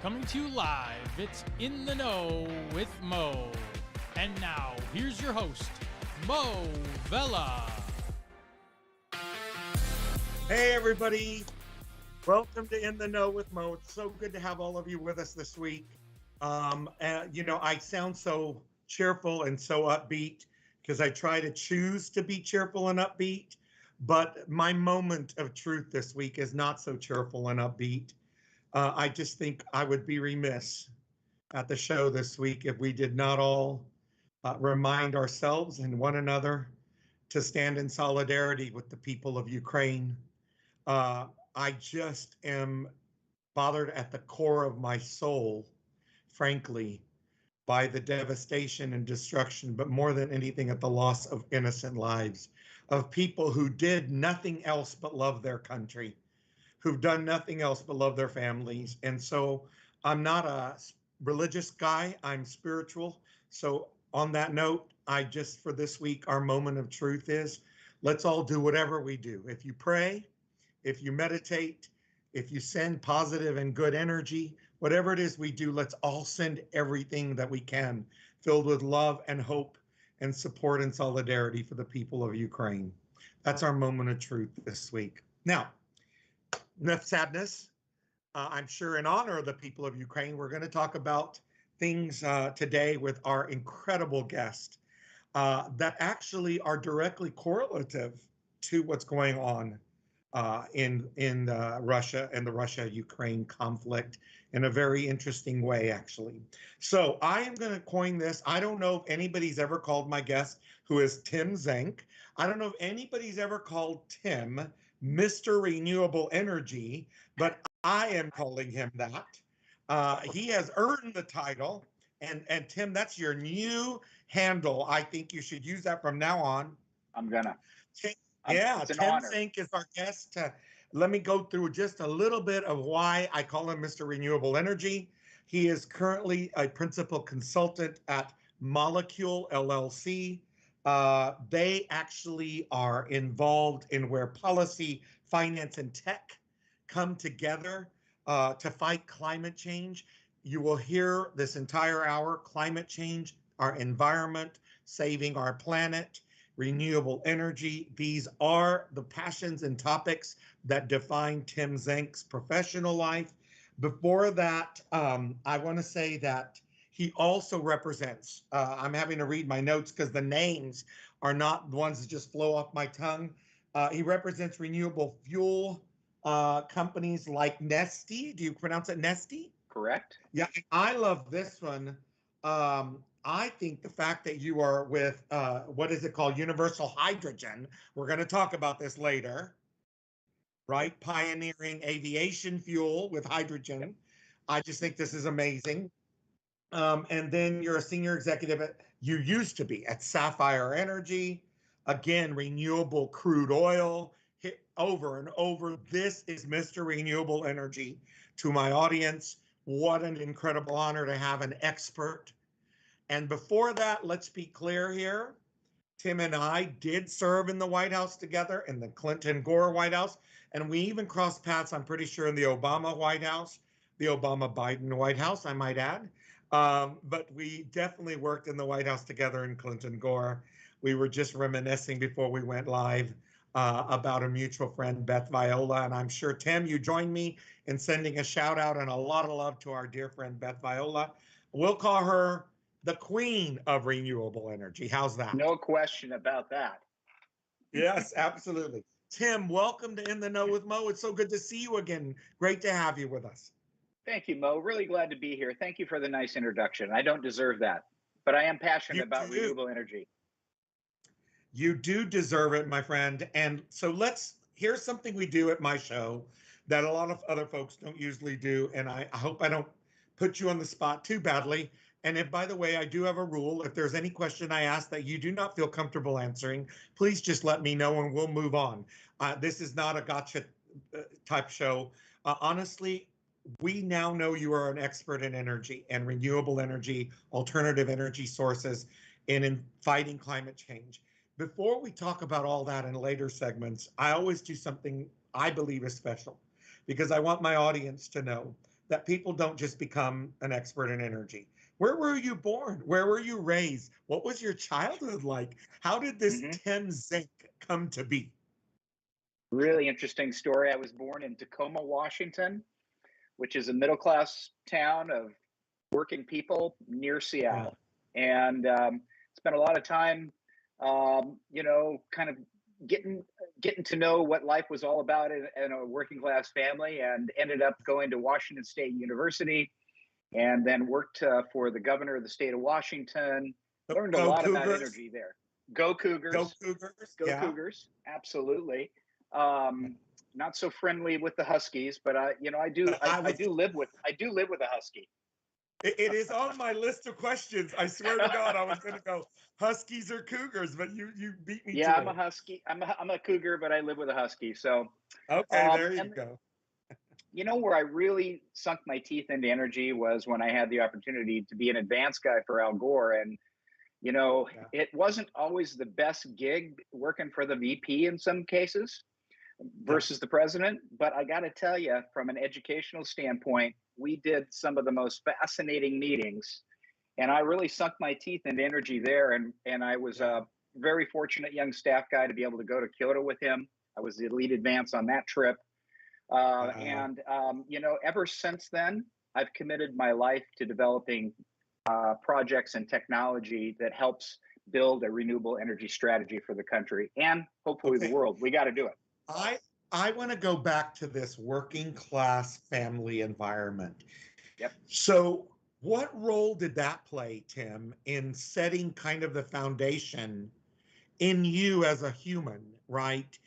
coming to you live. It's In the Know with Mo. And now, here's your host, Mo Vela. Hey, everybody. Welcome to In the Know with Mo. It's so good to have all of you with us this week. I sound so cheerful and so upbeat because I try to choose to be cheerful and upbeat. But my moment of truth this week is not so cheerful and upbeat. I just think I would be remiss at the show this week if we did not all remind ourselves and one another to stand in solidarity with the people of Ukraine. I just am bothered at the core of my soul, frankly, by the devastation and destruction, but more than anything at the loss of innocent lives, of people who did nothing else but love their country, who've done nothing else but love their families. And so I'm not a religious guy, I'm spiritual. So on that note, for this week, our moment of truth is, let's all do whatever we do. If you pray, if you meditate, if you send positive and good energy, whatever it is we do, let's all send everything that we can, filled with love and hope and support and solidarity for the people of Ukraine. That's our moment of truth this week. Now, enough sadness. I'm sure in honor of the people of Ukraine, we're going to talk about things today with our incredible guest that actually are directly correlative to what's going on in Russia and the Russia-Ukraine conflict in a very interesting way, actually. So I am going to coin this. I don't know if anybody's ever called my guest, who is Tim Zenk. I don't know if anybody's ever called Tim Mr. Renewable Energy, but I am calling him that. He has earned the title. And Tim, that's your new handle. I think you should use that from now on. I'm gonna. Tim It's an honor. Zenk is our guest. Let me go through just a little bit of why I call him Mr. Renewable Energy. He is currently a principal consultant at Molecule LLC. They actually are involved in where policy, finance, and tech come together to fight climate change. You will hear this entire hour, climate change, our environment, saving our planet, renewable energy. These are the passions and topics that define Tim Zenk's professional life. Before that, I want to say that he also represents, I'm having to read my notes because the names are not the ones that just flow off my tongue. He represents renewable fuel companies like Neste. Do you pronounce it Neste? Correct. Yeah, I love this one. I think the fact that you are with, what is it called? Universal Hydrogen. We're going to talk about this later, right? Pioneering aviation fuel with hydrogen. I just think this is amazing. And then you're a senior executive you used to be at Sapphire Energy. Again, renewable crude oil, hit over and over. This is Mr. Renewable Energy. To my audience, what an incredible honor to have an expert. And before that, let's be clear here. Tim and I did serve in the White House together, in the Clinton-Gore White House, and we even crossed paths, I'm pretty sure, in the Obama White House, the Obama-Biden White House, I might add. But we definitely worked in the White House together in Clinton-Gore. We were just reminiscing before we went live about a mutual friend, Beth Viola. And I'm sure, Tim, you joined me in sending a shout out and a lot of love to our dear friend, Beth Viola. We'll call her the queen of renewable energy. How's that? No question about that. Yes, absolutely. Tim, welcome to In the Know with Mo. It's so good to see you again. Great to have you with us. Thank you, Mo. Really glad to be here. Thank you for the nice introduction. I don't deserve that, but I am passionate about renewable energy. You do deserve it, my friend. And so here's something we do at my show that a lot of other folks don't usually do. And I hope I don't put you on the spot too badly. And if, by the way, I do have a rule, if there's any question I ask that you do not feel comfortable answering, please just let me know and we'll move on. This is not a gotcha type show. Honestly, we now know you are an expert in energy and renewable energy, alternative energy sources, and in fighting climate change. Before we talk about all that in later segments, I always do something I believe is special because I want my audience to know that people don't just become an expert in energy. Where were you born? Where were you raised? What was your childhood like? How did this Hmm. Tim Zenk come to be? Really interesting story. I was born in Tacoma, Washington, which is a middle class town of working people near Yeah. Seattle, and spent a lot of time, kind of getting getting to know what life was all about in a working class family, and ended up going to Washington State University, and then worked for the governor of the state of Washington. Learned a Go lot about Cougars. energy there. Go Go Cougars! Cougars. Go Yeah. Cougars! Absolutely. Not so friendly with the Huskies, but I do I I was do live with a Husky. it is on my list of questions. I swear to God, I was going to go Huskies or Cougars, but you beat me Yeah, to I'm a it. Husky. I'm a Cougar, but I live with a Husky. So, Okay, there you and go. where I really sunk my teeth into energy was when I had the opportunity to be an advance guy for Al Gore, and Yeah. it wasn't always the best gig working for the VP in some cases Yeah. versus the president. But I got to tell you, from an educational standpoint, we did some of the most fascinating meetings, and I really sunk my teeth into energy there. And I was Yeah. a very fortunate young staff guy to be able to go to Kyoto with him. I was the lead advance on that trip, Wow. and ever since then, I've committed my life to developing projects and technology that helps build a renewable energy strategy for the country and hopefully the Okay. world. We got to do it. I I want to go back to this working class family environment. Yep. So, what role did that play, Tim, in setting kind of the foundation in you as a human, right?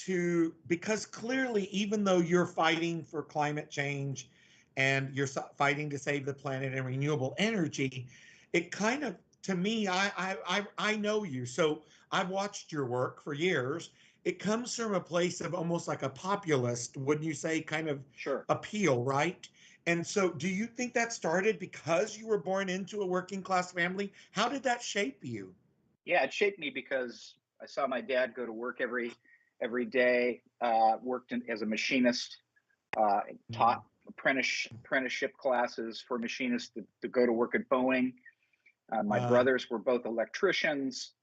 To because clearly, even though you're fighting for climate change and you're fighting to save the planet and renewable energy, it kind of to me, I know you, so I've watched your work for years. It comes from a place of almost like a populist, wouldn't you say, kind of Sure. appeal, right? And so, do you think that started because you were born into a working class family? How did that shape you? Yeah, it shaped me because I saw my dad go to work every day. Worked as a machinist. Taught Mm. apprenticeship classes for machinists to go to work at Boeing. My Uh, brothers were both electricians.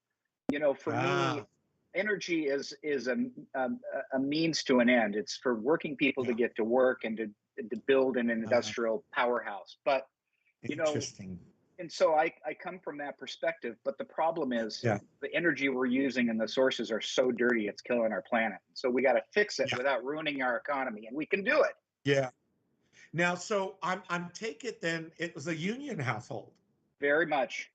For me, ah, energy is a means to an end. It's for working people to yeah. get to work and to build an Uh, industrial powerhouse. But you know, Interesting. and so I come from that perspective. But the problem is Yeah. the energy we're using and the sources are so dirty it's killing our planet. So we got to fix it Yeah. without ruining our economy, and we can do it. Yeah. Now, so I'm take it then it was a union household. Very much.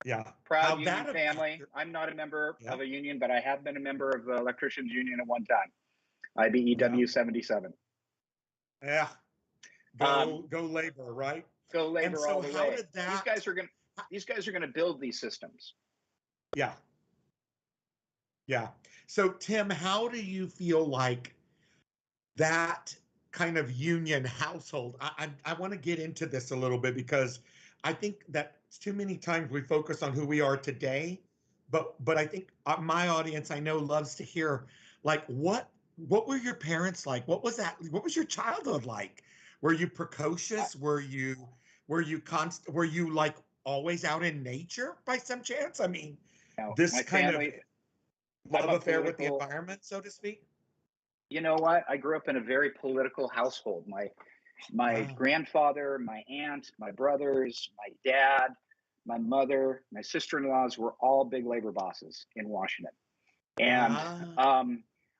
Yeah. Proud How union that family. affected. I'm not a member Yeah. of a union, but I have been a member of the electricians union at one time, Yeah. IBEW 77. Yeah. Um, Go labor, right? go And labor so all the how way. did that These guys are gonna build these systems. yeah. Yeah. So Tim, how do you feel like that kind of union household? I want to get into this a little bit because I think that too many times we focus on who we are today, but I think my audience I know loves to hear like what were your parents like? What was that? What was your childhood like? Were you I, precocious? Were you like always out in nature by some chance? I mean, this my kind of family. I'm love a affair with the political. environment, so to speak. You know what? I grew up in a very political household. My Wow. grandfather, my aunt, my brothers, my dad, my mother, my sister-in-laws were all big labor bosses in Washington. And Wow.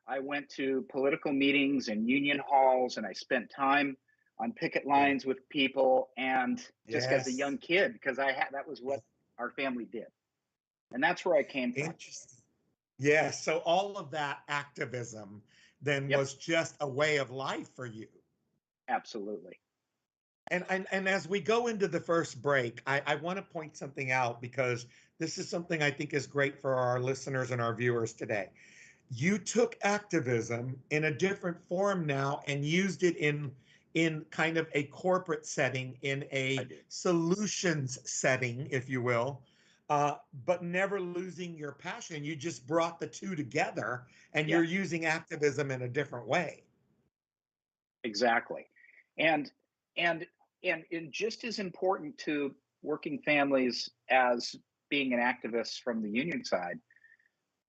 I went to political meetings and union halls, and I spent time on picket Yeah. lines with people. And just as a Yes. young kid, because that was what our family did, and that's where I came from. Interesting. Yes. So all of that activism then Yep, was just a way of life for you. absolutely. And as we go into the first break, I want to point something out because this is something I think is great for our listeners and our viewers today. You took activism in a different form now and used it in kind of a corporate setting, in I a did. solutions setting, if you will, but never losing your passion. You just brought the two together, and Yeah, you're using activism in a different way. exactly. and and and just as important to working families as being an activist from the union side,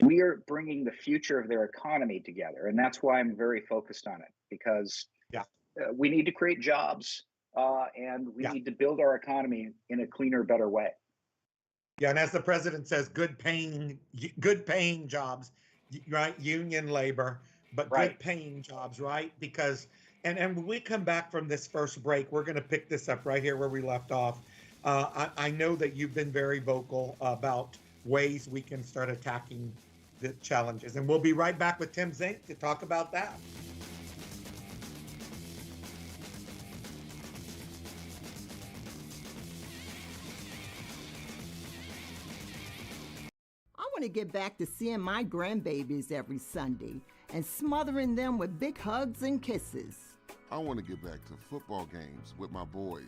we are bringing the future of their economy together, and that's why I'm very focused on it, because Yeah. we need to create jobs, and we Yeah. need to build our economy in a cleaner, better way. Yeah, and as the president says, good paying jobs, right? Union labor, but Right. good paying jobs, right? Because and when we come back from this first break, we're going to pick this up right here where we left off. I know that you've been very vocal about ways we can start attacking the challenges, and we'll be right back with Tim Zenk to talk about that. I want to get back to seeing my grandbabies every Sunday and smothering them with big hugs and kisses. I want to get back to football games with my boys.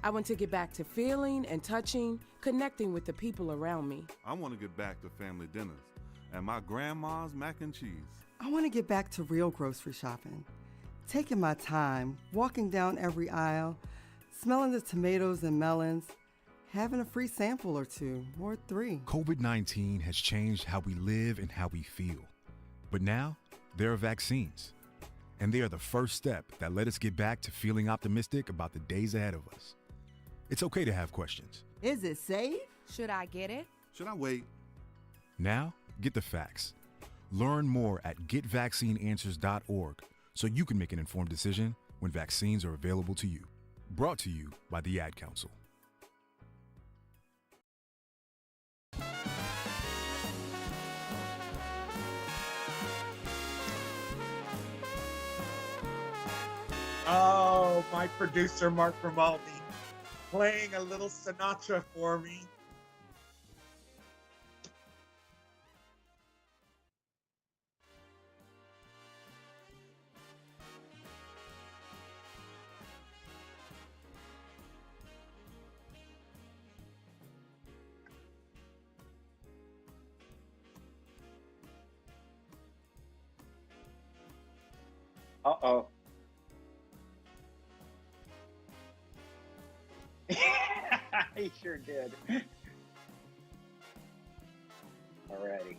I want to get back to feeling and touching, connecting with the people around me. I want to get back to family dinners and my grandma's mac and cheese. I want to get back to real grocery shopping, taking my time, walking down every aisle, smelling the tomatoes and melons, having a free sample or two, or three. COVID-19 has changed how we live and how we feel. But now, there are vaccines. And they are the first step that let us get back to feeling optimistic about the days ahead of us. It's okay to have questions. Is it safe? Should I get it? Should I wait? Now, get the facts. Learn more at getvaccineanswers.org so you can make an informed decision when vaccines are available to you. Brought to you by the Ad Council. Oh, my producer, Mark Grimaldi, playing a little Sinatra for me. Uh-oh. He sure did. Alrighty.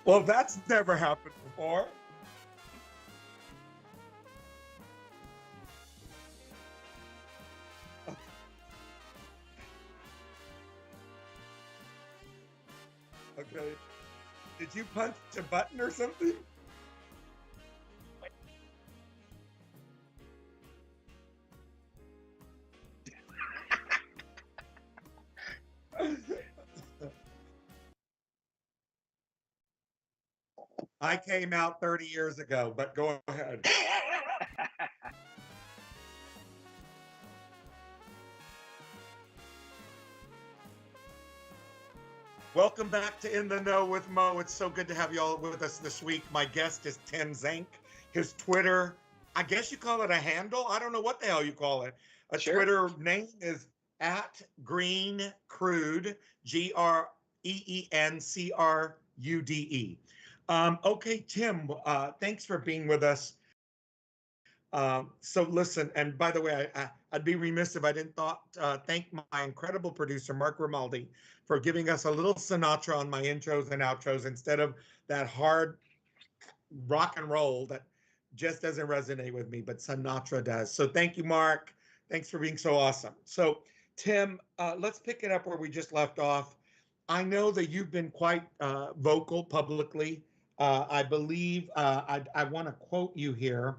Well, that's never happened before. Okay. Did you punch a button or something? I came out 30 years ago, but go ahead. Welcome back to In the Know with Mo. It's so good to have you all with us this week. My guest is Tim Zenk. His Twitter, I guess you call it a handle. I don't know what the hell you call it. A Sure. Twitter name is @GreenCrude, GreenCrude. Okay, Tim, thanks for being with us. So listen, and by the way, I'd be remiss if I didn't thank my incredible producer, Mark Grimaldi, for giving us a little Sinatra on my intros and outros instead of that hard rock and roll that just doesn't resonate with me, but Sinatra does. So thank you, Mark. Thanks for being so awesome. So Tim, let's pick it up where we just left off. I know that you've been quite vocal publicly. I believe I want to quote you here.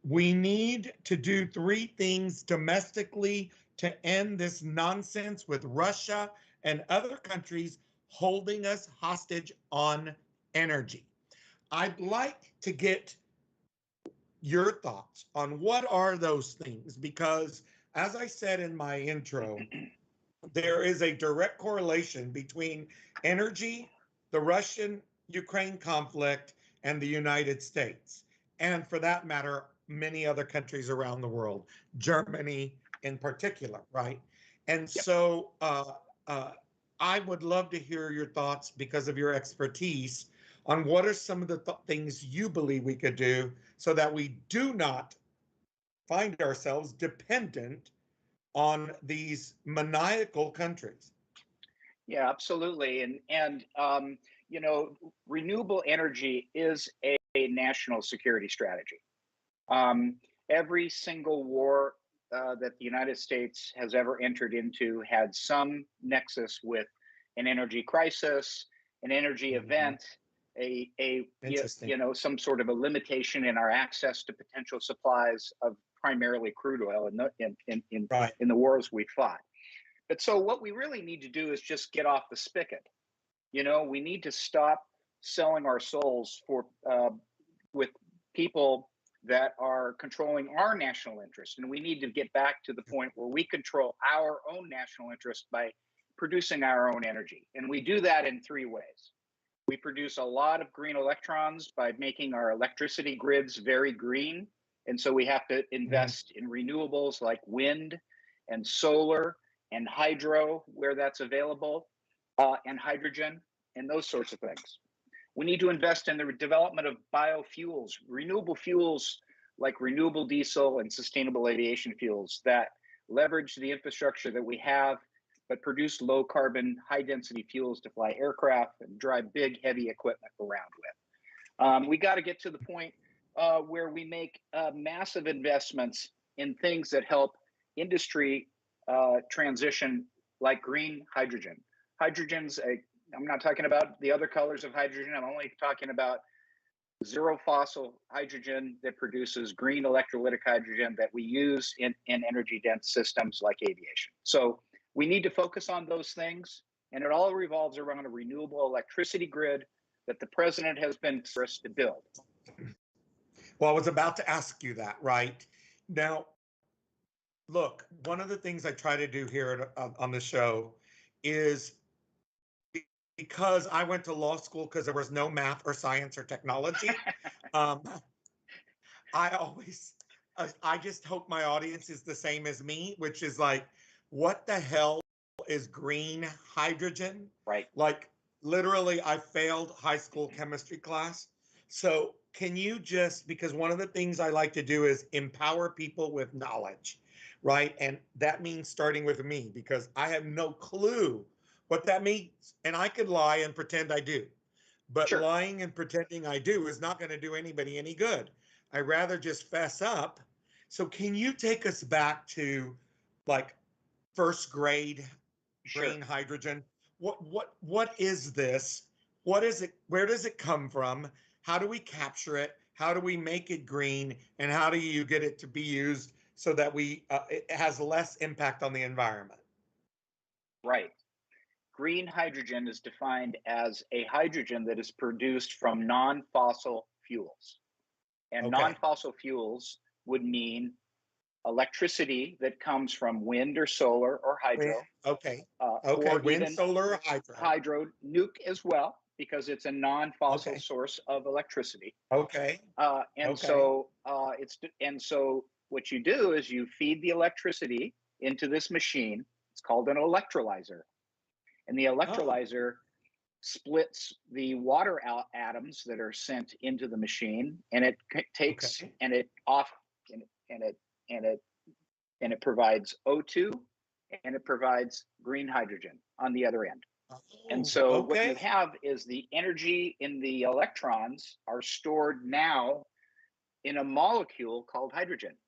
We need to do 3 things domestically to end this nonsense with Russia and other countries holding us hostage on energy. I'd like to get your thoughts on what are those things, because as I said in my intro, there is a direct correlation between energy, the Russian Ukraine conflict, and the United States. And for that matter, many other countries around the world, Germany in particular, right? And so I would love to hear your thoughts because of your expertise on what are some of the things you believe we could do so that we do not find ourselves dependent on these maniacal countries. Yeah, absolutely. And you know, renewable energy is a national security strategy. Every single war that the United States has ever entered into had some nexus with an energy crisis, an energy event, you know, some sort of a limitation in our access to potential supplies of primarily crude oil in the wars we fought. But so what we really need to do is just get off the spigot. You know, we need to stop selling our souls for with people that are controlling our national interest, and we need to get back to the point where we control our own national interest by producing our own energy. And we do that in three ways. We produce a lot of green electrons by making our electricity grids very green. And so we have to invest in renewables like wind and solar and hydro where that's available, and hydrogen and those sorts of things. We need to invest in the development of biofuels, renewable fuels like renewable diesel and sustainable aviation fuels that leverage the infrastructure that we have, but produce low carbon, high density fuels to fly aircraft and drive big, heavy equipment around with. We got to get to the point where we make massive investments in things that help industry transition, like green hydrogen. Hydrogen's I'm not talking about the other colors of hydrogen. I'm only talking about zero fossil hydrogen that produces green electrolytic hydrogen that we use in energy dense systems like aviation. So we need to focus on those things, and it all revolves around a renewable electricity grid that the president has been forced to build. Well, I was about to ask you that, right? Now, look, one of the things I try to do here on the show is, because I went to law school because there was no math or science or technology, I just hope my audience is the same as me, which is like, what the hell is green hydrogen? Right. Like, literally, I failed high school chemistry class. So can you just, because one of the things I like to do is empower people with knowledge, right? And that means starting with me, because I have no clue what that means. And I could lie and pretend I do. But Sure. Lying and pretending I do is not going to do anybody any good. I'd rather just fess up. So can you take us back to like first grade green hydrogen? What is this? What is it? Where does it come from? How do we capture it? How do we make it green? And how do you get it to be used so that it has less impact on the environment? Right. Green hydrogen is defined as a hydrogen that is produced from non-fossil fuels. And non-fossil fuels would mean electricity that comes from wind or solar or hydro. Or wind, even solar, or hydro. Hydro, nuke as well, because it's a non-fossil source of electricity. So what you do is you feed the electricity into this machine. It's called an electrolyzer. And the electrolyzer splits the water atoms that are sent into the machine, and it takes and it provides O2, and it provides green hydrogen on the other end. And so what you have is the energy in the electrons are stored now in a molecule called hydrogen.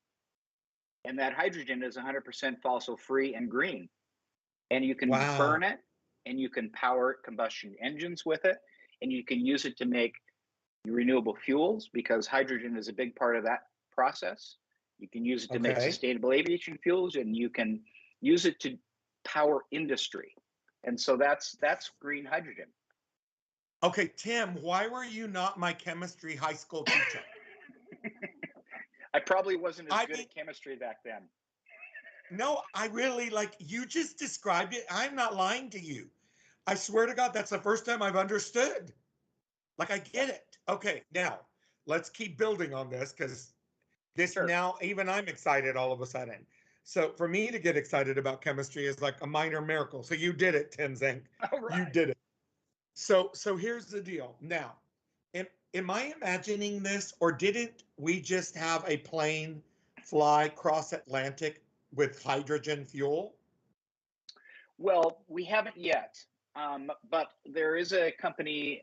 And that hydrogen is 100% fossil free and green. And you can burn it, and you can power combustion engines with it, and you can use it to make renewable fuels, because hydrogen is a big part of that process. You can use it to make sustainable aviation fuels, and you can use it to power industry And so that's green hydrogen. Okay, Tim, why were you not my chemistry high school teacher? I probably wasn't as I good mean, at chemistry back then. no, I really you just described it. I'm not lying to you. I swear to God, that's the first time I've understood. Like, I get it. Okay, now let's keep building on this because this Sure. now, even I'm excited all of a sudden. So for me to get excited about chemistry is like a minor miracle. So you did it, Tim Zenk. All right. You did it. So here's the deal. Now, am I imagining this, or didn't we just have a plane fly cross Atlantic with hydrogen fuel? Well, we haven't yet, but there is a company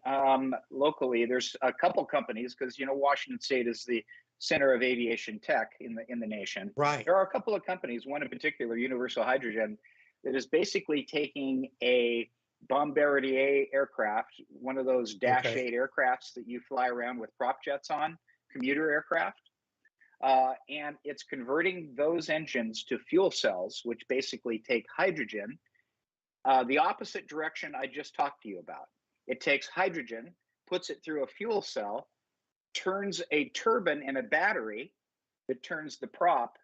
locally. There's a couple companies because Washington State is the center of aviation tech in the nation. Right. There are a couple of companies, one in particular, Universal Hydrogen, that is basically taking a Bombardier aircraft, one of those Dash 8 aircrafts that you fly around with prop jets on, commuter aircraft. And it's converting those engines to fuel cells, which basically take hydrogen, the opposite direction I just talked to you about. It takes hydrogen, puts it through a fuel cell, turns a turbine and a battery that turns the prop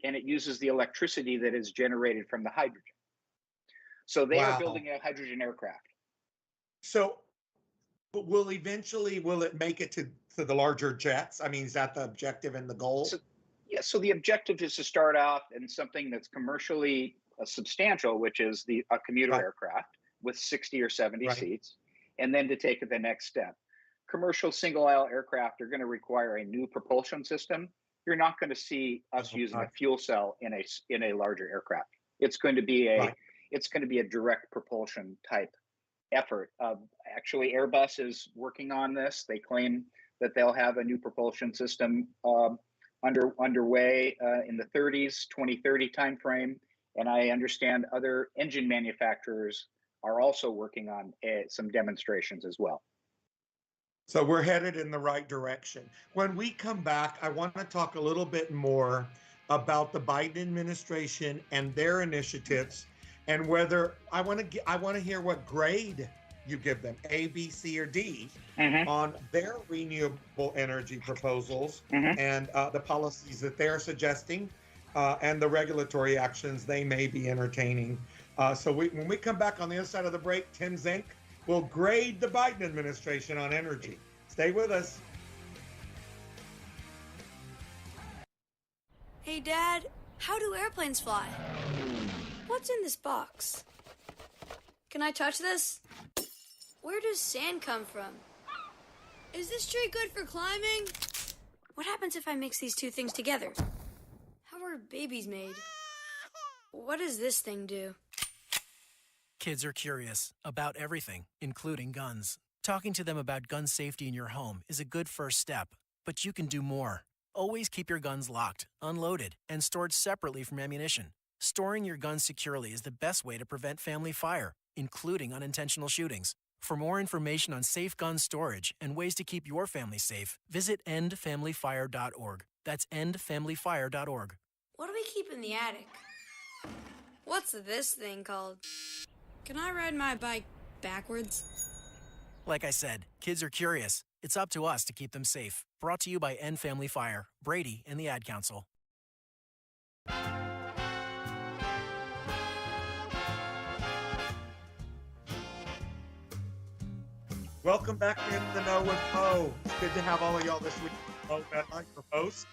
and it uses the electricity that is generated from the hydrogen. So they are building a hydrogen aircraft. So, but will it make it to the larger jets? I mean, is that the objective and the goal? So the objective is to start off in something that's commercially substantial, which is a commuter aircraft with 60 or 70 seats, and then to take it the next step. Commercial single-aisle aircraft are going to require a new propulsion system. You're not going to see us using a fuel cell in a larger aircraft. It's going to be a direct propulsion type effort. Actually, Airbus is working on this. They claim that they'll have a new propulsion system underway in the 2030 timeframe. And I understand other engine manufacturers are also working on some demonstrations as well. So we're headed in the right direction. When we come back, I want to talk a little bit more about the Biden administration and their initiatives, and whether I want to hear what grade you give them, A, B, C, or D, on their renewable energy proposals and the policies that they're suggesting and the regulatory actions they may be entertaining. So when we come back on the other side of the break, Tim Zenk will grade the Biden administration on energy. Stay with us. Hey, Dad, how do airplanes fly? What's in this box? Can I touch this? Where does sand come from? Is this tree good for climbing? What happens if I mix these two things together? How are babies made? What does this thing do? Kids are curious about everything, including guns. Talking to them about gun safety in your home is a good first step, but you can do more. Always keep your guns locked, unloaded, and stored separately from ammunition. Storing your guns securely is the best way to prevent family fire, including unintentional shootings. For more information on safe gun storage and ways to keep your family safe, visit endfamilyfire.org. That's endfamilyfire.org. What do we keep in the attic? What's this thing called? Can I ride my bike backwards? Like I said, kids are curious. It's up to us to keep them safe. Brought to you by End Family Fire, Brady, and the Ad Council. Welcome back to In the Know with Moe. It's good to have all of y'all this week. Moe Medline for host.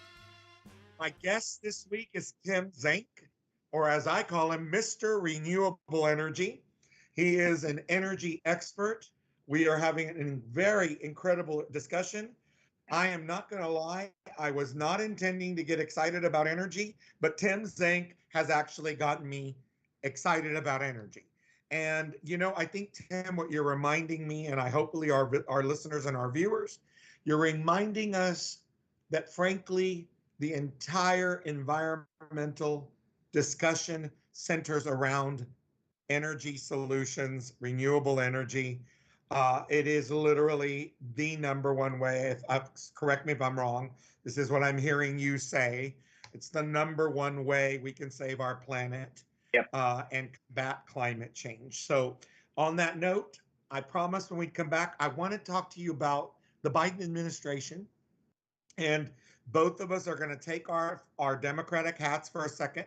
My guest this week is Tim Zenk, or as I call him, Mr. Renewable Energy. He is an energy expert. We are having a very incredible discussion. I am not going to lie. I was not intending to get excited about energy, but Tim Zenk has actually gotten me excited about energy. And, I think, Tim, what you're reminding me, and I hopefully our listeners and our viewers, you're reminding us that, frankly, the entire environmental discussion centers around energy solutions, renewable energy. It is literally the number one way. Correct me if I'm wrong. This is what I'm hearing you say. It's the number one way we can save our planet. Yep. And combat climate change. So, on that note, I promised when we come back, I want to talk to you about the Biden administration. And both of us are going to take our Democratic hats for a second.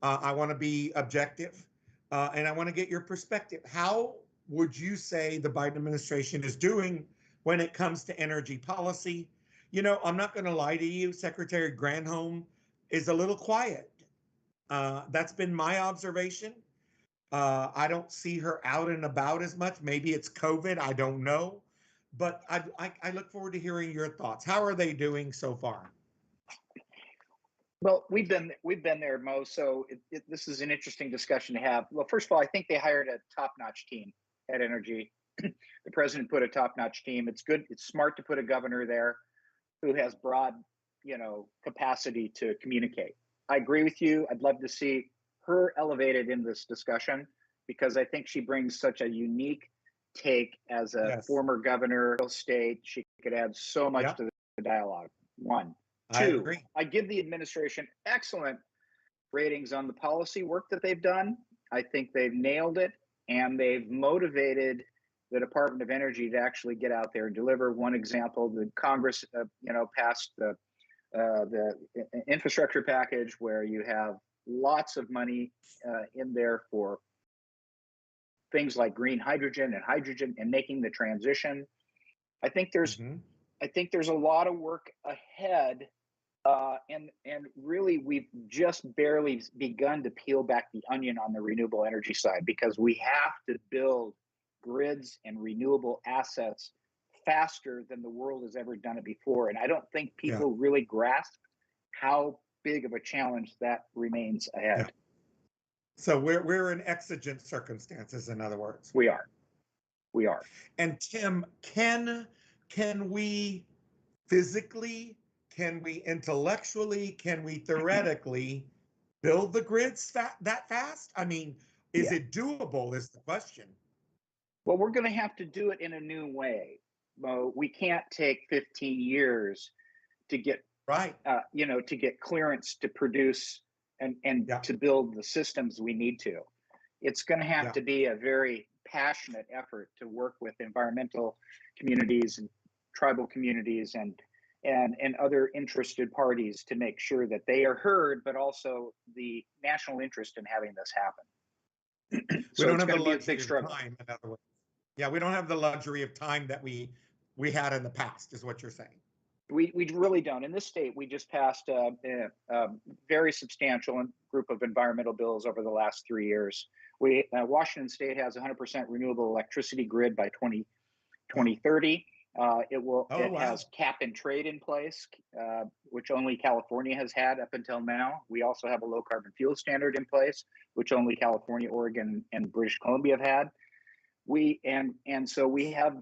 I want to be objective, and I want to get your perspective. How would you say the Biden administration is doing when it comes to energy policy? You know, I'm not going to lie to you, Secretary Granholm is a little quiet. That's been my observation. I don't see her out and about as much. Maybe it's COVID. I don't know. But I look forward to hearing your thoughts. How are they doing so far? Well, we've been there, Mo. So this is an interesting discussion to have. Well, first of all, I think they hired a top-notch team at Energy. The president put a top-notch team. It's good. It's smart to put a governor there who has broad, capacity to communicate. I agree with you. I'd love to see her elevated in this discussion because I think she brings such a unique take as a former governor of state. She could add so much to the dialogue. One. Two, I give the administration excellent ratings on the policy work that they've done. I think they've nailed it, and they've motivated the Department of Energy to actually get out there and deliver. One example, the Congress, passed the infrastructure package where you have lots of money in there for things like green hydrogen and making the transition. I think there's a lot of work ahead. And really, we've just barely begun to peel back the onion on the renewable energy side because we have to build grids and renewable assets faster than the world has ever done it before. And I don't think people really grasp how big of a challenge that remains ahead. Yeah. So we're in exigent circumstances, in other words. We are. And Tim, can we physically, can we intellectually, can we theoretically build the grids that fast? I mean, is it doable is the question. Well, we're going to have to do it in a new way. We can't take 15 years to get to get clearance to produce and to build the systems we need to. It's going to have to be a very passionate effort to work with environmental communities and tribal communities and other interested parties to make sure that they are heard, but also the national interest in having this happen. So we don't have the luxury of time, in other words. Yeah, we don't have the luxury of time that we had in the past, is what you're saying. We really don't. In this state, we just passed a very substantial group of environmental bills over the last 3 years. Washington State has 100% renewable electricity grid by 2030. It has cap and trade in place, which only California has had up until now. We also have a low carbon fuel standard in place, which only California, Oregon, and British Columbia have had. So we have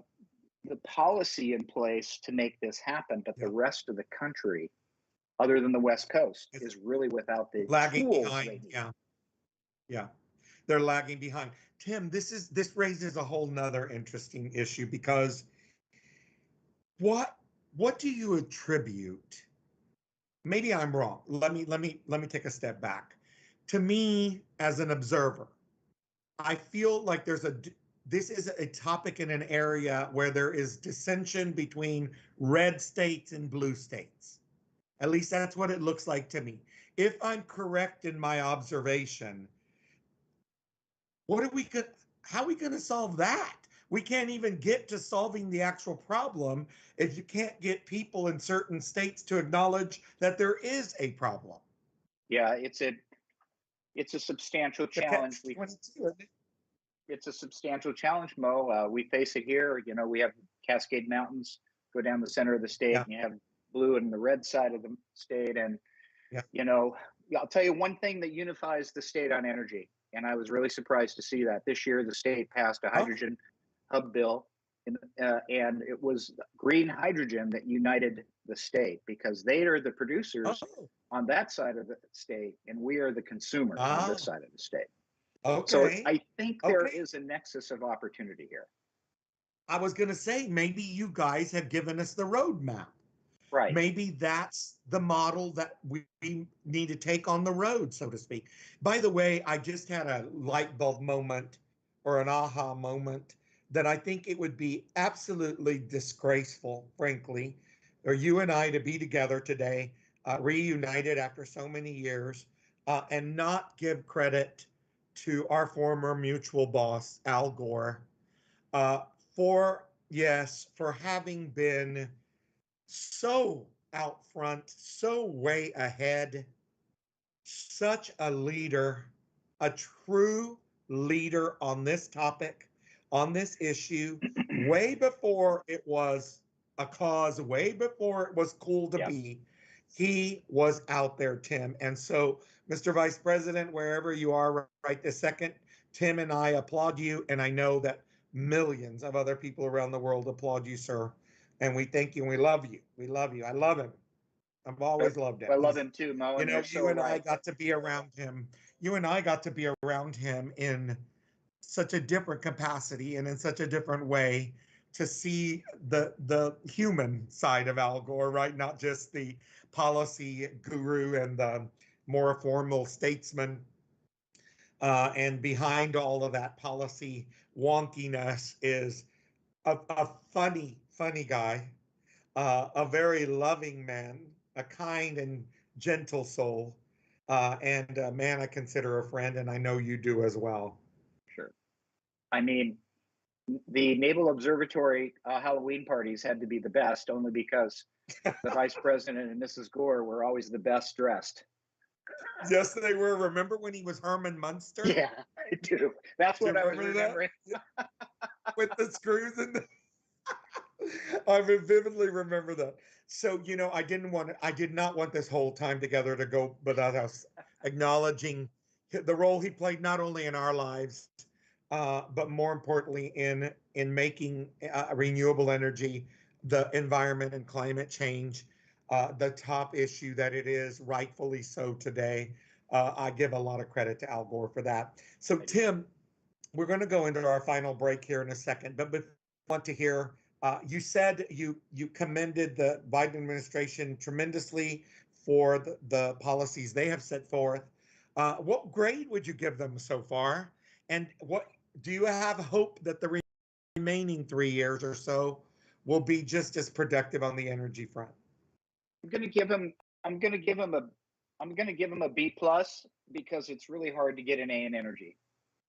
the policy in place to make this happen, but the rest of the country, other than the West Coast, is really without the lagging tools behind. Yeah, they're lagging behind. Tim, this raises a whole nother interesting issue because what do you attribute? Maybe I'm wrong. Let me take a step back. To me, as an observer, I feel like this is a topic in an area where there is dissension between red states and blue states. At least that's what it looks like to me. If I'm correct in my observation, how are we going to solve that? We can't even get to solving the actual problem if you can't get people in certain states to acknowledge that there is a problem. Yeah, it's a substantial challenge. It's a substantial challenge, Mo. We face it here. We have Cascade Mountains go down the center of the state, and you have blue and the red side of the state. And, I'll tell you one thing that unifies the state on energy. And I was really surprised to see that this year the state passed a hydrogen hub bill, and it was green hydrogen that united the state because they are the producers on that side of the state, and we are the consumers on this side of the state. Okay. So I think there is a nexus of opportunity here. I was going to say, maybe you guys have given us the roadmap. Right. Maybe that's the model that we need to take on the road, so to speak. By the way, I just had a light bulb moment or an aha moment that I think it would be absolutely disgraceful, frankly, for you and I to be together today, reunited after so many years, and not give credit to our former mutual boss, Al Gore, uh, for having been so out front, so way ahead, such a leader, a true leader on this topic, on this issue, way before it was a cause, way before it was cool to be. He was out there, Tim. And so, Mr. Vice President, wherever you are right this second, Tim and I applaud you. And I know that millions of other people around the world applaud you, sir. And we thank you and we love you. We love you. I love him. I've always loved him. I love him too, Mo. You And know, you're so you and I right. got to be around him. You and I got to be around him in such a different capacity and in such a different way to see the human side of Al Gore, right? Not just the policy guru and the more formal statesman. And behind all of that policy wonkiness is a funny guy, a very loving man, a kind and gentle soul, and a man I consider a friend, and I know you do as well. Sure. I mean, the Naval Observatory Halloween parties had to be the best only because the Vice President and Mrs. Gore were always the best dressed. Yes, they were. Remember when he was Herman Munster? Yeah, I do. That's what I was remembering. With the screws in the... I vividly remember that. So, you know, I did not want this whole time together to go without us acknowledging the role he played not only in our lives, but more importantly in making renewable energy, the environment and climate change, the top issue that it is, rightfully so today. I give a lot of credit to Al Gore for that. So, Tim, we're going to go into our final break here in a second, but I want to hear, you said you commended the Biden administration tremendously for the policies they have set forth. What grade would you give them so far? And what do you have hope that the remaining 3 years or so will be just as productive on the energy front? I'm going to give him a B plus because it's really hard to get an A in energy.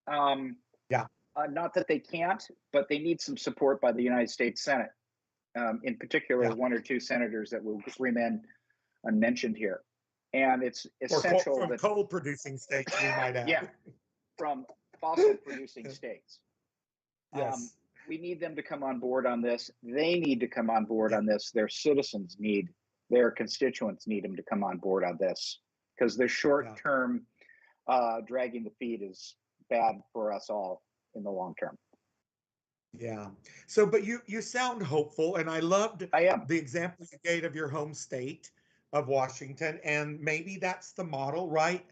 Not that they can't, but they need some support by the United States Senate, in particular, one or two senators that will remain unmentioned here. And it's essential from coal producing states, we might add. Yeah, from fossil producing states. Yes. We need them to come on board on this. They need to come on board on this. Their citizens need, their constituents need them to come on board on this because the short-term dragging the feet is bad for us all in the long term. Yeah. So, but you sound hopeful, and I am the example you gave of your home state of Washington, and maybe that's the model, right?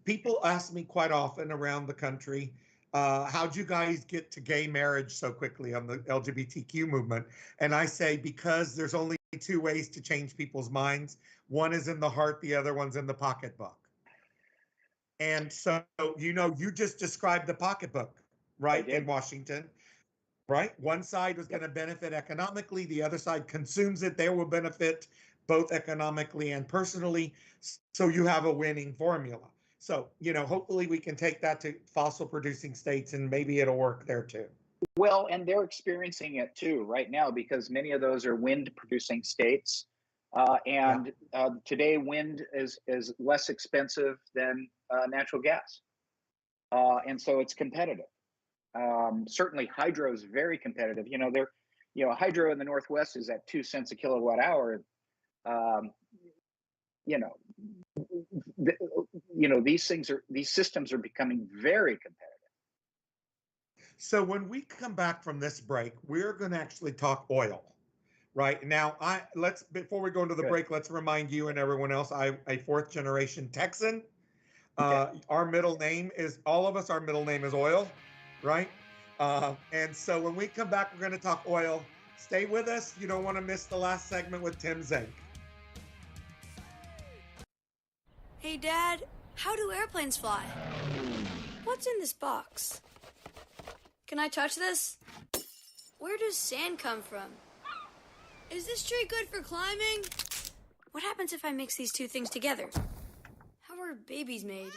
People ask me quite often around the country, how'd you guys get to gay marriage so quickly on the LGBTQ movement? And I say, because there's only two ways to change people's minds. One is in the heart, the other one's in the pocketbook. And so, you know, you just described the pocketbook, right, in Washington, right? One side was going to benefit economically. The other side consumes it. They will benefit both economically and personally. So you have a winning formula. So, you know, hopefully we can take that to fossil producing states and maybe it'll work there too. Well, and they're experiencing it too right now because many of those are wind producing states. Today wind is less expensive than natural gas. And so it's competitive. Certainly hydro is very competitive. You know, hydro in the Northwest is at 2 cents a kilowatt hour. These systems are becoming very competitive. So when we come back from this break, we're going to actually talk oil. Right now, before we go into the break, let's remind you and everyone else, I'm a fourth generation Texan. Our middle name is, all of us, our middle name is Oil, right? And so when we come back, we're going to talk oil. Stay with us. You don't want to miss the last segment with Tim Zenk. Hey, Dad, how do airplanes fly? What's in this box? Can I touch this? Where does sand come from? Is this tree good for climbing? What happens if I mix these two things together? How are babies made?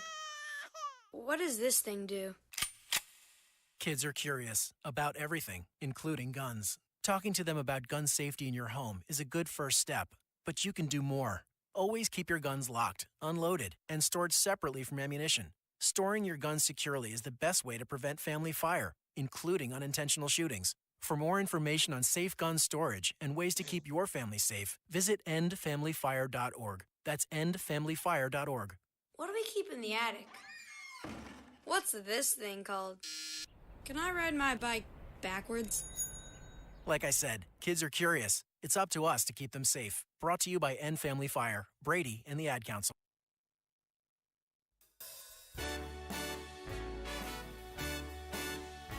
What does this thing do? Kids are curious about everything, including guns. Talking to them about gun safety in your home is a good first step, but you can do more. Always keep your guns locked, unloaded, and stored separately from ammunition. Storing your guns securely is the best way to prevent family fire, including unintentional shootings. For more information on safe gun storage and ways to keep your family safe, visit endfamilyfire.org. That's endfamilyfire.org. What do we keep in the attic? What's this thing called? Can I ride my bike backwards? Like I said, kids are curious. It's up to us to keep them safe. Brought to you by End Family Fire, Brady, and the Ad Council.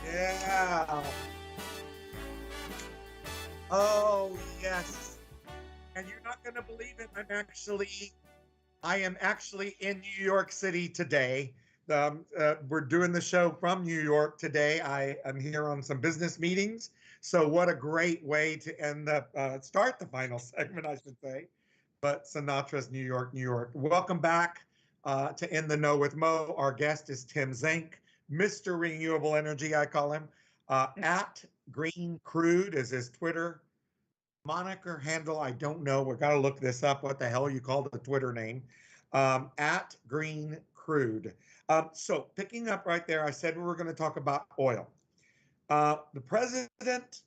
Yeah. Oh, yes. And you're not going to believe it. I am actually in New York City today. We're doing the show from New York today. I am here on some business meetings. So what a great way to start the final segment, I should say. But Sinatra's New York, New York. Welcome back to In the Know with Mo. Our guest is Tim Zenk, Mr. Renewable Energy, I call him. At Green Crude is his Twitter moniker handle. I don't know. We've got to look this up. What the hell you call the Twitter name? At Green Crude. So picking up right there, I said we were going to talk about oil. The president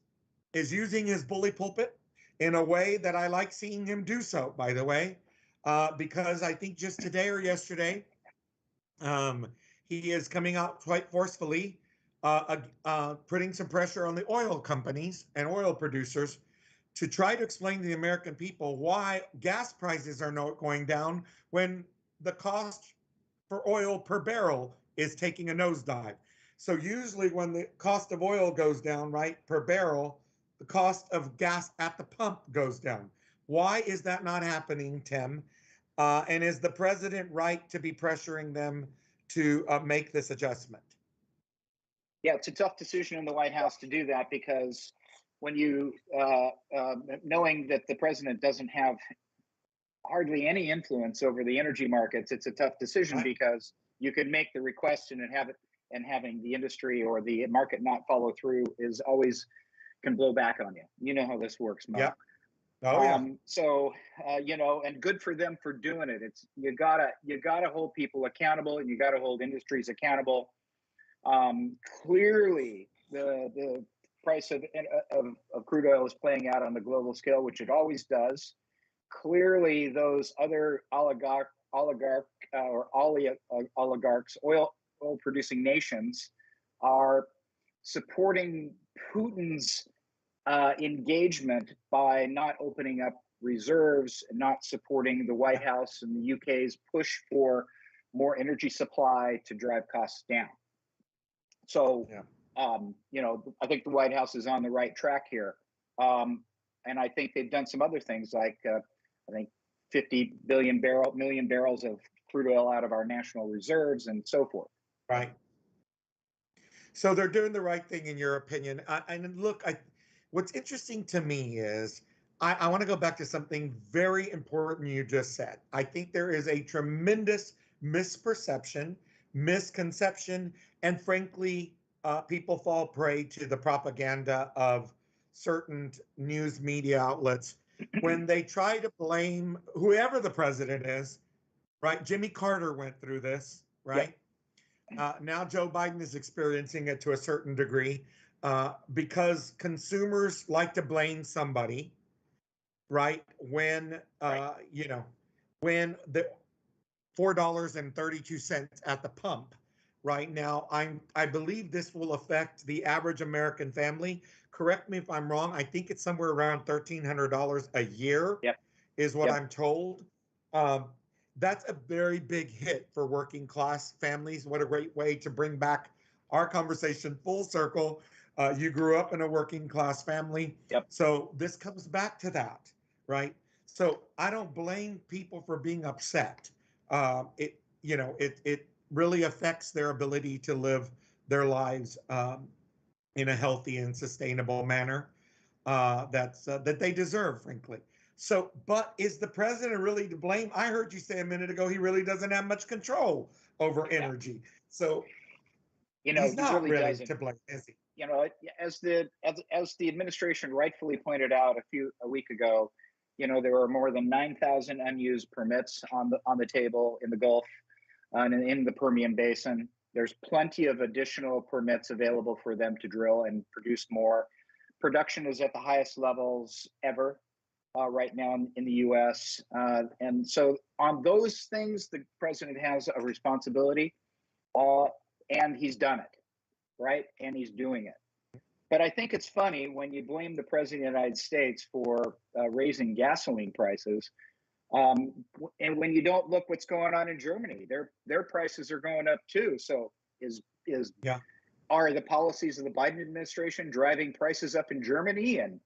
is using his bully pulpit in a way that I like seeing him do so, by the way, because I think just today or yesterday, he is coming out quite forcefully, putting some pressure on the oil companies and oil producers to try to explain to the American people why gas prices are not going down when the cost for oil per barrel is taking a nosedive. So usually when the cost of oil goes down, right, per barrel, the cost of gas at the pump goes down. Why is that not happening, Tim? And is the president right to be pressuring them to make this adjustment? Yeah, it's a tough decision in the White House to do that because when you, knowing that the president doesn't have hardly any influence over the energy markets, it's a tough decision Right. because you could make the request and have it, and having the industry or the market not follow through is always can blow back on you. You know how this works, Mo. Yeah. Oh yeah. So and good for them for doing it. It's you gotta hold people accountable, and you gotta hold industries accountable. Clearly, the price of crude oil is playing out on the global scale, which it always does. Clearly, those other oligarchs, oil producing nations, are supporting Putin's engagement by not opening up reserves, not supporting the White House and the UK's push for more energy supply to drive costs down. So, I think the White House is on the right track here. And I think they've done some other things like, I think 50 million barrels of crude oil out of our national reserves and so forth. Right. So they're doing the right thing in your opinion. What's interesting to me is I want to go back to something very important you just said. I think there is a tremendous misperception, misconception, and frankly, people fall prey to the propaganda of certain news media outlets when they try to blame whoever the president is, right? Jimmy Carter went through this, right? Now Joe Biden is experiencing it to a certain degree because consumers like to blame somebody, right? When, when the $4.32 at the pump right now, I believe this will affect the average American family. Correct me if I'm wrong. I think it's somewhere around $1,300 a year is what I'm told. That's a very big hit for working class families. What a great way to bring back our conversation full circle You grew up in a working class family. Yep. So this comes back to that, right? So I don't blame people for being upset. It really affects their ability to live their lives in a healthy and sustainable manner that they deserve, frankly. So, but is the president really to blame? I heard you say a minute ago he really doesn't have much control over energy. So he's he not really really doesn't. to blame, is he? As the administration rightfully pointed out a week ago, there were more than 9,000 unused permits on the table in the Gulf and in the Permian Basin. There's plenty of additional permits available for them to drill and produce more. Production is at the highest levels ever right now in the U.S. And so on those things, the president has a responsibility, and he's done it, right? And he's doing it. But I think it's funny when you blame the president of the United States for raising gasoline prices, and when you don't look what's going on in Germany, their prices are going up too. So are the policies of the Biden administration driving prices up in Germany and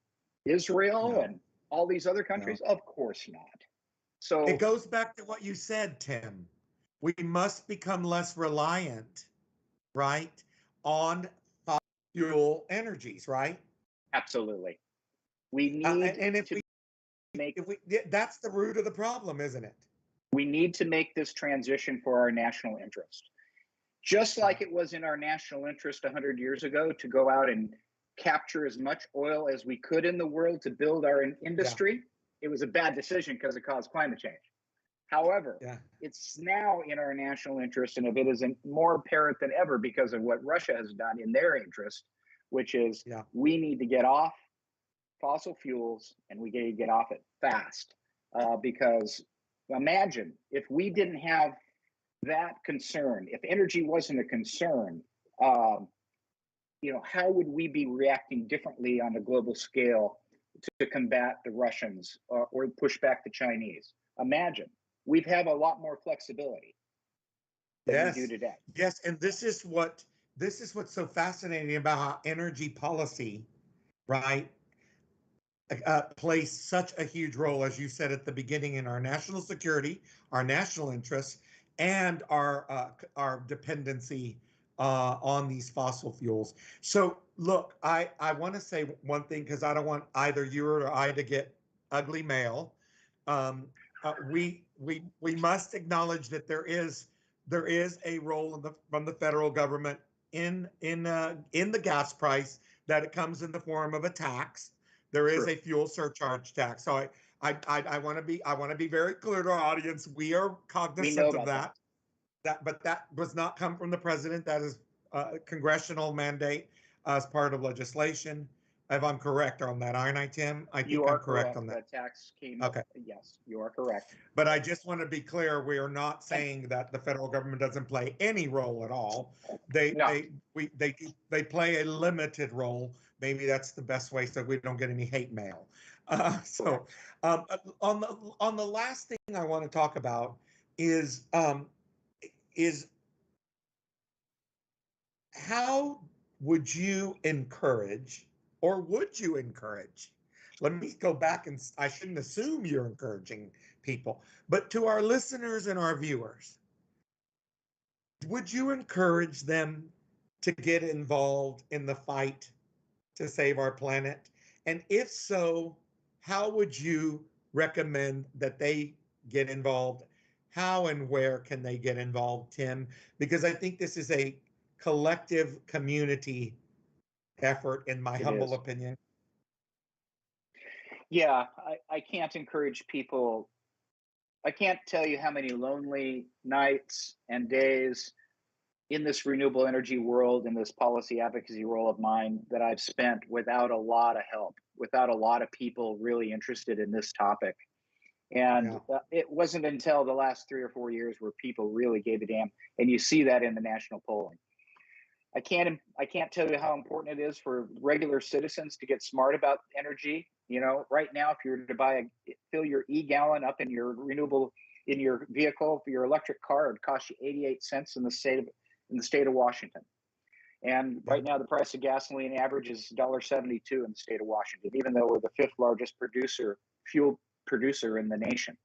Israel and all these other countries? No. Of course not. So it goes back to what you said, Tim. We must become less reliant, right, on fossil fuel energies, right? Absolutely. We need that's the root of the problem, isn't it? We need to make this transition for our national interest. Just like it was in our national interest 100 years ago to go out and capture as much oil as we could in the world to build our industry, it was a bad decision because it caused climate change. However, it's now in our national interest, and if it isn't more apparent than ever because of what Russia has done in their interest, which is we need to get off fossil fuels, and we need to get off it fast. Because imagine if we didn't have that concern, if energy wasn't a concern, how would we be reacting differently on a global scale to combat the Russians or push back the Chinese? Imagine. We'd have a lot more flexibility than we do today. Yes, and this is what's so fascinating about how energy policy, right, plays such a huge role, as you said at the beginning, in our national security, our national interests, and our dependency on these fossil fuels. So look, I want to say one thing because I don't want either you or I to get ugly mail. We must acknowledge that there is a role from the federal government in the gas price, that it comes in the form of a tax. There is a fuel surcharge tax. So I want to be very clear to our audience. We are cognizant of that. But that does not come from the president. That is a congressional mandate as part of legislation. If I'm correct on that, aren't I, Tim? I think I'm correct on that. The tax came. Okay. Yes, you are correct. But I just want to be clear: we are not saying that the federal government doesn't play any role at all. They play a limited role. Maybe that's the best way, so we don't get any hate mail. On the last thing I want to talk about is how would you encourage, or would you encourage? Let me go back, and I shouldn't assume you're encouraging people, but to our listeners and our viewers, would you encourage them to get involved in the fight to save our planet? And if so, how would you recommend that they get involved? How and where can they get involved, Tim? Because I think this is a collective community effort, in my humble opinion. Yeah, I can't encourage people. I can't tell you how many lonely nights and days in this renewable energy world, in this policy advocacy role of mine, that I've spent without a lot of help, without a lot of people really interested in this topic. And it wasn't until the last 3 or 4 years where people really gave a damn, and you see that in the national polling. I can't tell you how important it is for regular citizens to get smart about energy. Right now, if you were to fill your e-gallon up in your vehicle for your electric car, it'd cost you 88 cents in the state of Washington. And right now, the price of gasoline average is $1.72 in the state of Washington, even though we're the 5th largest fuel producer in the nation.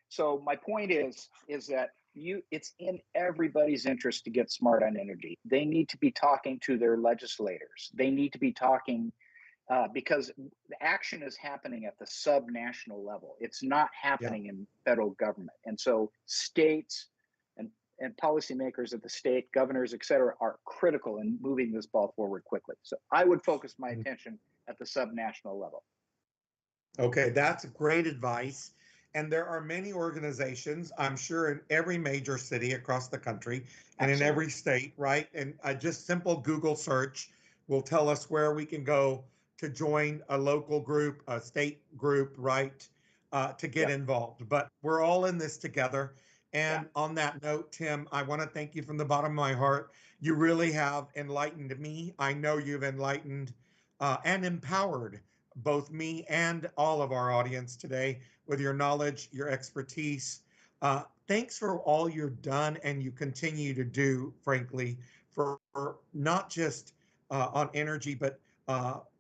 So my point is that it's in everybody's interest to get smart on energy. They need to be talking to their legislators. They need to be talking because the action is happening at the sub-national level. It's not happening in federal government. And so states and policymakers at the state, governors, et cetera, are critical in moving this ball forward quickly. So I would focus my attention at the sub-national level. Okay, that's great advice. And there are many organizations, I'm sure, in every major city across the country and in every state, right? And just simple Google search will tell us where we can go to join a local group, a state group, right, to get involved. But we're all in this together. And on that note, Tim, I want to thank you from the bottom of my heart. You really have enlightened me. I know you've enlightened and empowered both me and all of our audience today with your knowledge, your expertise. Thanks for all you've done and you continue to do, frankly, for not just on energy, but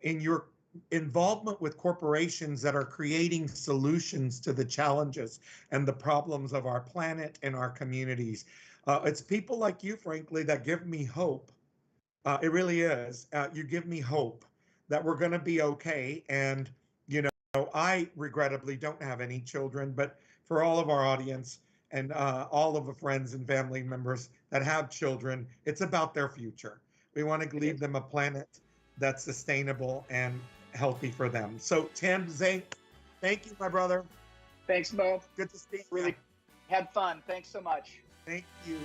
in your involvement with corporations that are creating solutions to the challenges and the problems of our planet and our communities. It's people like you, frankly, that give me hope. It really is. You give me hope that we're going to be okay. And, you know, I regrettably don't have any children, but for all of our audience and all of the friends and family members that have children, it's about their future. We want to leave them a planet that's sustainable and healthy for them. So Tim Zenk, thank you, my brother. Thanks, Mo. Good to see you. Really had fun. Thanks so much. Thank you.